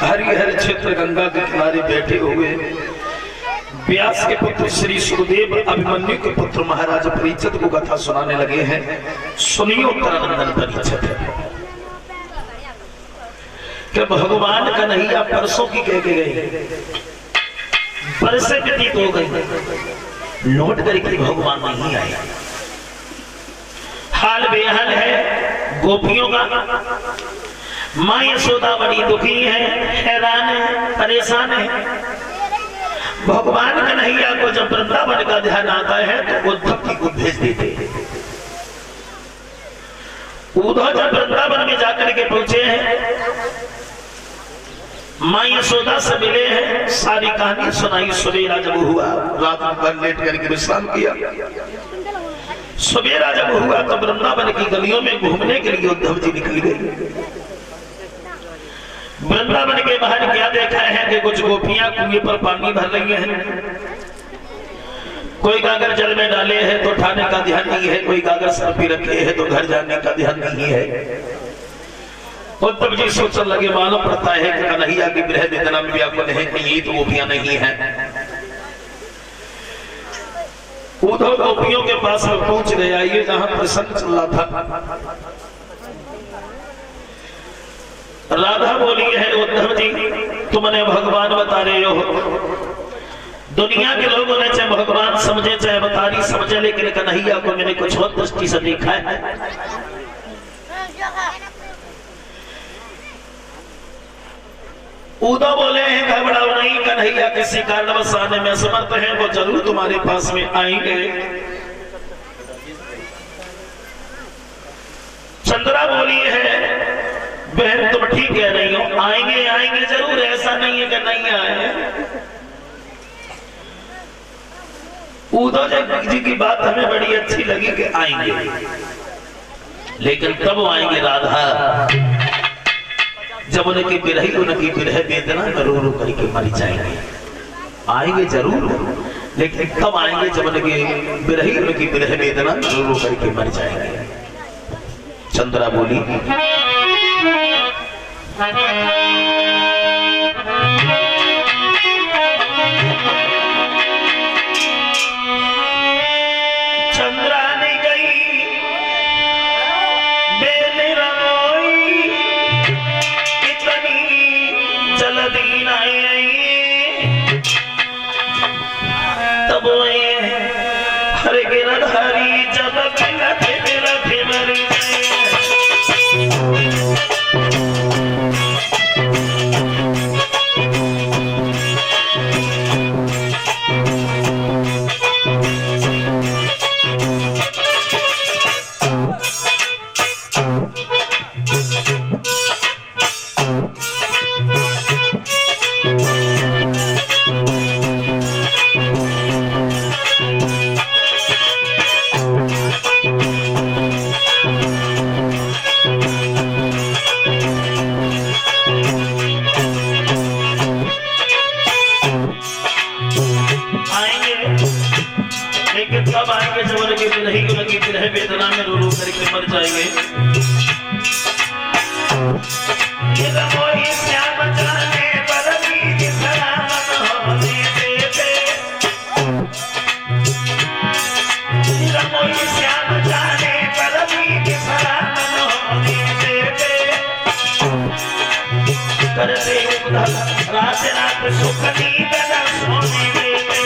हरिहर क्षेत्र गंगा के किनारे बैठे हुए व्यास के पुत्र श्री सुखदेव अभिमन्यु के पुत्र महाराज परीक्षित को कथा सुनाने लगे हैं। सुनियो उत्तरानंदन परीक्षित कि भगवान कन्हैया परसों की कह के गए, बरसे व्यतीत हो गई, लौट करके भगवान नहीं आए। हाल बेहाल है गोपियों का। मां यशोदा बड़ी दुखी है, हैरान है, परेशान है। भगवान कन्हैया को जब वृंदावन का ध्यान आता है तो उद्धव जी को भेज देते हैं। उद्धव जब वृंदावन में जाकर के पहुंचे हैं, मां यशोदा से मिले हैं, सारी कहानी सुनाई। सवेरा जब हुआ, रात भर लेट करके विश्राम किया। सवेरा जब हुआ तो वृंदावन की गलियों में घूमने के लिए उद्धव जी निकल गए। वृंदावन के बाहर क्या देखा है कि कुछ गोपियां कुएं पर पानी भर रही हैं। कोई गागर जल में डाले हैं तो उठाने का ध्यान नहीं है, कोई गागर सर पे रखे हैं तो घर जाने का ध्यान नहीं है। उद्धव जी सोचने लगे, मालूम पड़ता है कि कन्हैया की विरह वेदना में व्याकुल है, कहीं तो गोपियां नहीं है। उद्धव गोपियों के पास में पहुंच गए। आइए जहां प्रसंग चल रहा था, राधा बोली है, उद्धव जी तुमने भगवान बता रहे हो। दुनिया के लोगों ने चाहे भगवान समझे चाहे बतारी समझे, लेकिन कन्हैया को मैंने कुछ और दृष्टि से देखा है। उद्धव बोले हैं, घबराओ नहीं, कन्हैया किसी कारणवश आने में असमर्थ है, वो जरूर तुम्हारे पास में आएंगे। चंद्रा बोली है, बहन तुम ठीक कह रही हो, आएंगे आएंगे जरूर, ऐसा नहीं है कि नहीं आए। उद्धव जी की बात हमें बड़ी अच्छी लगी कि आएंगे, लेकिन कब आएंगे राधा? जब उनकी विरह वेदना रो रो करके मर जाएंगे। आएंगे जरूर, लेकिन कब आएंगे? जब उनकी विरह वेदना रो रो करके मर जाएंगे। चंद्रा बोली, चंद्रा ने गई कब हरे गिरधारी जब बिलखे मरी वेदना में रो रो करके मर जाएंगे। श्याम जाने पर भी सलामत होने देते, श्याम जाने पर भी सलामत होने देते, करते रात रात सुख नींद न सोने देते।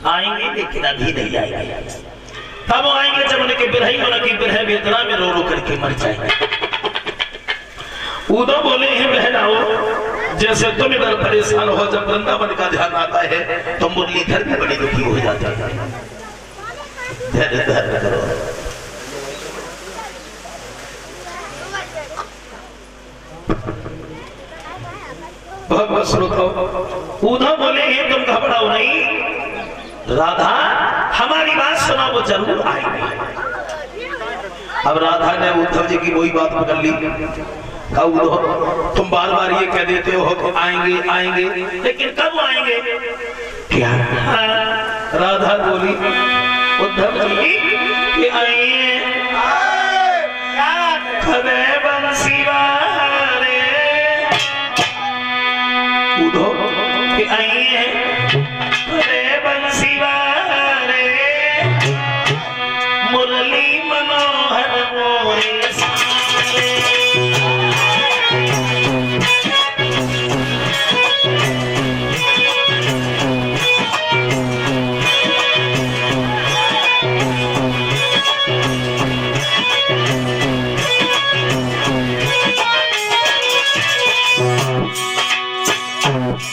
आएंगे लेकिन अभी नहीं आएंगे। तब आएंगे जब उनके बिरही बिरह वेदना में रो रो करके मर जाएंगे। उदो बोले हैं बहनाओ, जैसे तुम इधर परेशान हो, जब वृंदावन का ध्यान आता है तो मुरलीधर भी बड़ी दुखी हो जाता है। धैर्य धारण करो। भगवत श्रोताओ, उद्धव बोले हैं तुम घबराओ नहीं, राधा हमारी बात सुनो, वो जरूर आएंगे। अब राधा ने उद्धव जी की वही बात पकड़ ली। कहा उद्धव तुम बार बार ये कह देते हो कि आएंगे आएंगे, लेकिन कब आएंगे? क्या? राधा बोली उद्धव जी कि आइए खबे बंसी वाले, उद्धव कि आइए खबे बंसी वाले, मुरली मनोहर मोरे सारे।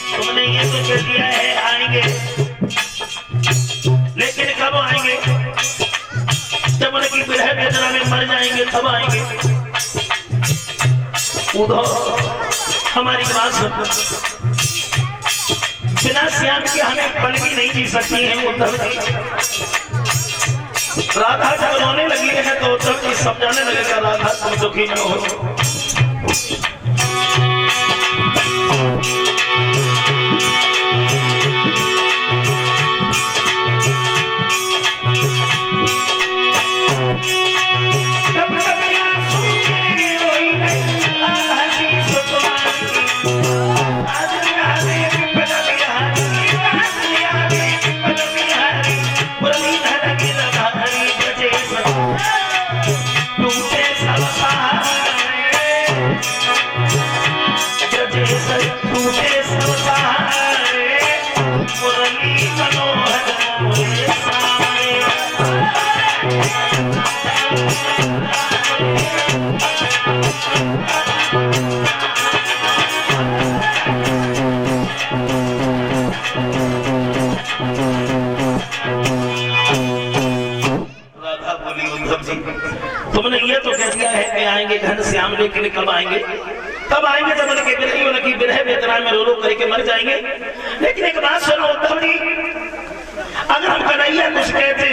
तुमने ये तो कह दिया है आएंगे, लेकिन कब आएंगे? जब उनकी विरह वेदना में मर जाएंगे तब आएंगे। उद्धव हमारी बात सुनो, बिना श्याम के हमें पल भी नहीं जी सकती है। उद्धव जी राधा जब रोने लगी है तो उद्धव जी समझाने लगेगा राधा तुम दुखी न हो। तुमने ये तो कह दिया है कि आएंगे घनश्याम, लेकिन कब आएंगे? तब आएंगे जब उनकी विरह वेदना में रो रो करके मर जाएंगे। लेकिन एक बात सुनो उद्धव जी, अगर हम कन्हैया कुछ कहते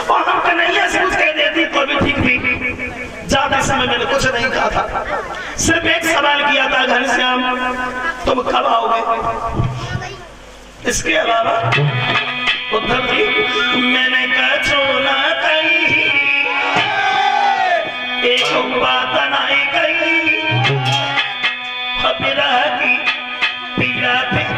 और हम कन्हैया से कुछ कह देते तो भी ठीक थी। ज्यादा समय मैंने कुछ नहीं कहा था, सिर्फ एक सवाल किया था घनश्याम तुम कब आओगे? इसके अलावा उद्धव जी मैंने कहा ना कही एक बात नहीं कही, विरह की पीड़ा फिर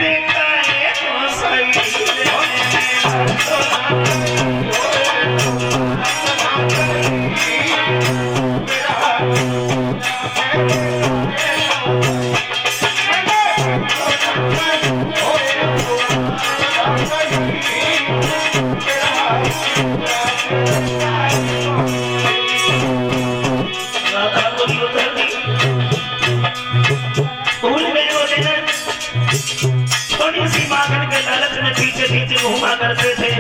बोली उधर दी भूल गए वो दिन थोड़ी सी माखन के लालच में पीछे पीछे घूमा करते थे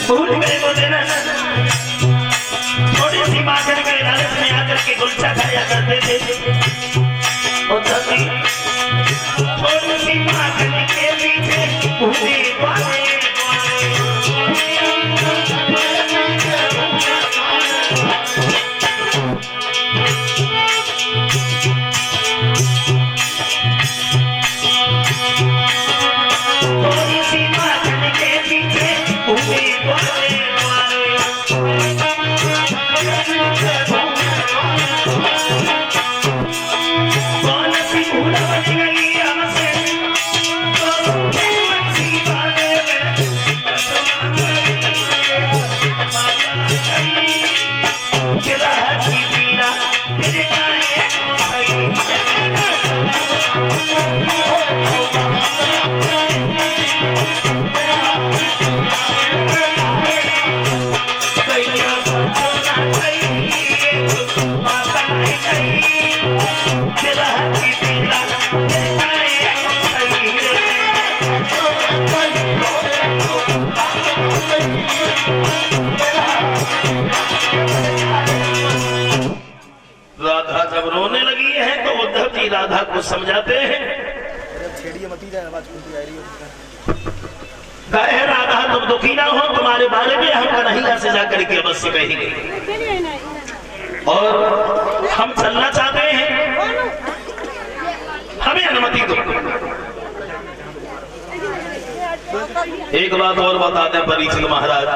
भूल गए वो दिन थोड़ी सी माखन के लालच में आकर के गुलछा खाया करते थे उधर दी थोड़ी सी माखन के पीछे घूमे वाले राधा जब रोने लगी है तो उद्धव जी राधा को समझाते हैं कहे राधा तुम दुखी ना हो तुम्हारे बारे में हम कन्हैया से जाकर के अवश्य कहेंगे और हम चलना चाहते हैं हमें अनुमति दो। एक बात और बताते हैं परीक्षित महाराज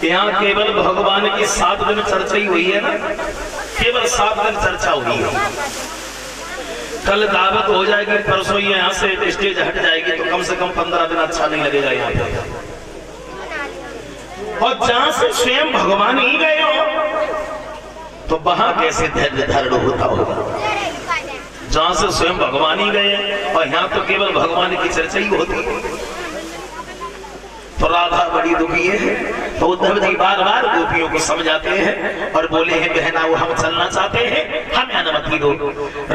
यहाँ केवल भगवान की 7 दिन चर्चा ही हुई है ना केवल 7 दिन चर्चा हुई है कल दावत हो जाएगी परसों यहाँ से स्टेज हट जाएगी तो कम से कम 15 दिन अच्छा नहीं लगेगा यहाँ पे और जहां से स्वयं भगवान ही गए हो तो वहां कैसे धैर्य धारण होता होगा जहां से स्वयं भगवान ही गए और यहाँ तो केवल भगवान की चर्चा ही होती है तो राधा बड़ी दुखी है तो उद्धव जी बार बार गोपियों को समझाते हैं और बोले हैं बहना वो हम चलना चाहते हैं हमें अनुमति दो।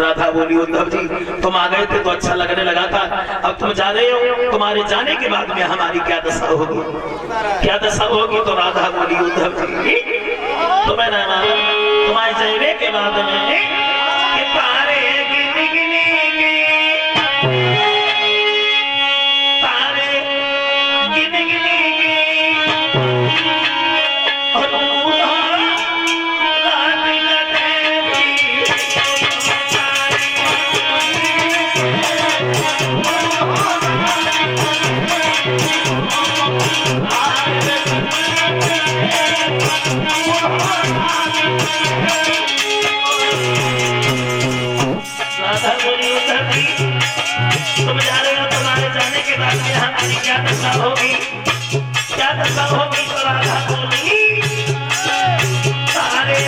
राधा बोली उद्धव जी तुम आ गए थे तो अच्छा लगने लगा था अब तुम जा रहे हो तुम्हारे जाने के बाद में हमारी क्या दशा होगी तो राधा बोली उद्धव जी तुम्हें तुम्हारे जाने के बाद में तुम जा रहे हो तुम्हारे जाने के बाद में हमारी क्या दशा होगी तो राधा बोली सारे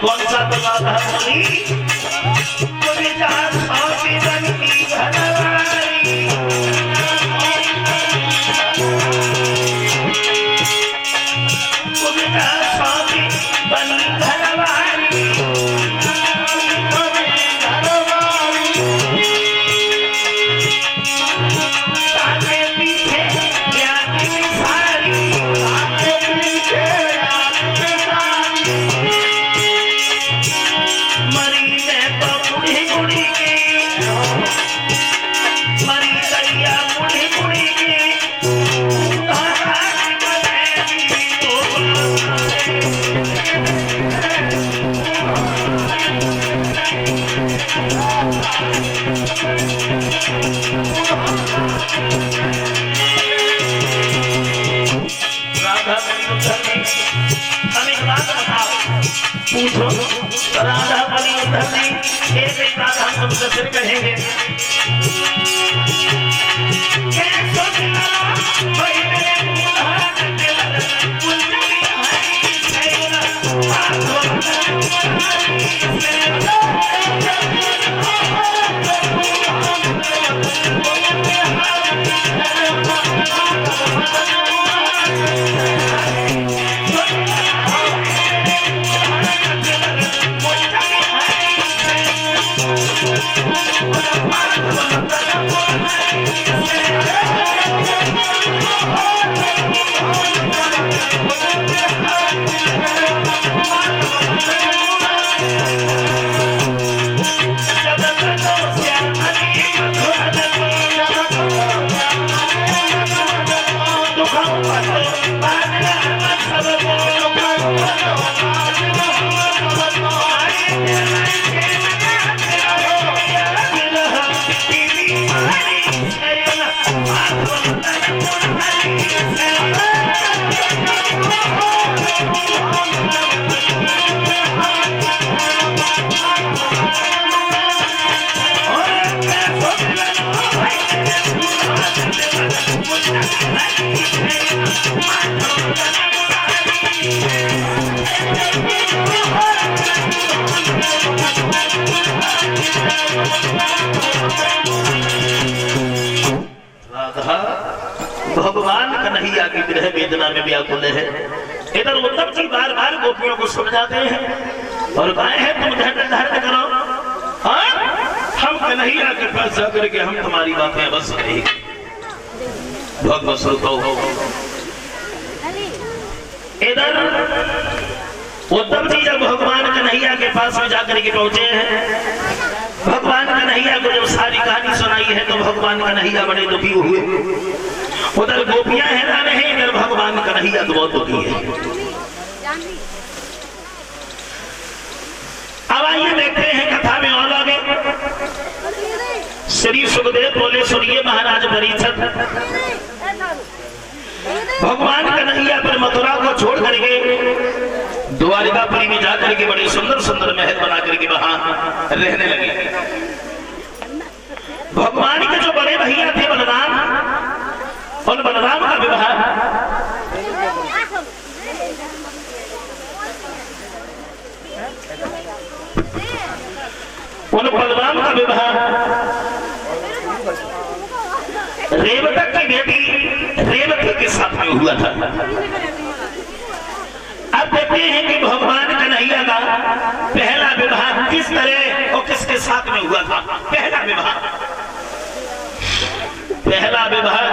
कौन सा तो राधा बोली बोली जहाँ स्वामी बनती घरवाली बोली जहाँ स्वामी पूछो राधा बनी उधर नहीं, एक एक बात हम तुमसे फिर कहेंगे। भगवान कन्हैया की विरह वेदना में व्याकुल है। इधर उद्धव जी बार बार गोपियों को समझाते हैं और कहे हैं तुम धैर्य करो, हम कन्हैया के पास जाकर के हम तुम्हारी बातें अवश्य करेंगे। भगवत स्वरूप इधर उद्धव जी जब भगवान कन्हैया के पास में जाकर के पहुंचे हैं, भगवान कन्हैया को जब सारी कहानी सुनाई है तो भगवान कन्हैया बड़े दुखी हुए। उधर गोपियां हैरान हैं, इधर भगवान कन्हैया तो बहुत दुखी है। अब आइए देखते हैं कथा में और आगे। श्री सुखदेव बोले सुनिए महाराज परीक्षित, भगवान कन्हैया पर मथुरा को छोड़ करके द्वारिकापुरी में जाकर के बड़े सुंदर सुंदर महल बना करके वहां रहने लगे। भगवान के जो बड़े भैया थे बलराम, और बलराम का विवाह बलराम का विवाह रेवती की बेटी रेवती के साथ में हुआ था। अब देखते हैं कि भगवान कन्हैया का पहला विवाह किस तरह और किसके साथ में हुआ था। पहला विवाह